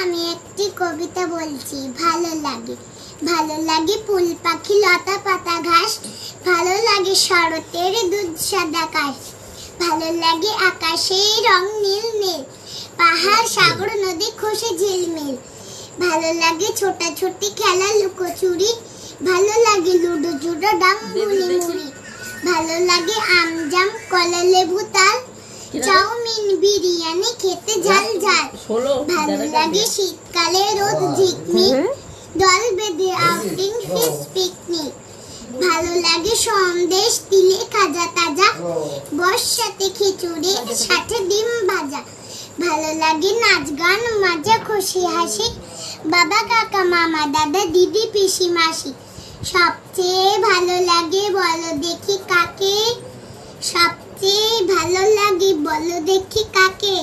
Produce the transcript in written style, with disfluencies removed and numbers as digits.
আমি একটি কবিতা বলছি। ভালো লাগে, ভালো লাগে ফুল পাখি লতা পাতা ঘাস, ভালো লাগে শরতের দুধ সাদা আকাশ, ভালো লাগে আকাশের রং নীল নীল, পাহাড় সাগর নদী খসে ঝিলমিল, ভালো লাগে ছোটাছুটি খেলা লুকোচুরি, ভালো লাগে লুডো জুডো ডাং মুড়ি মুড়ি, ভালো লাগে আম জাম কলা লেবু তাল, চাউমিন বিরিয়ানি খেতে ঝাল ঝাল, ভালো লাগে শীতকালে রোদ ঝিকমিক, দল বেঁধে আউটিং ফিশ পিকনিক, ভালো লাগে সন্দেশ তিলে খাজা তাজা, বর্ষাতে খিচুড়ি সাথে ডিম ভাজা, ভালো লাগে নাচ গান মজা খুশি হাসি, বাবা কাকা মামা দাদা দিদি পিসি মাসি, সবচেয়ে ভালো লাগে বলো দেখি কাকে, সবচেয়ে ভালো লাগে বলো দেখি কাকে,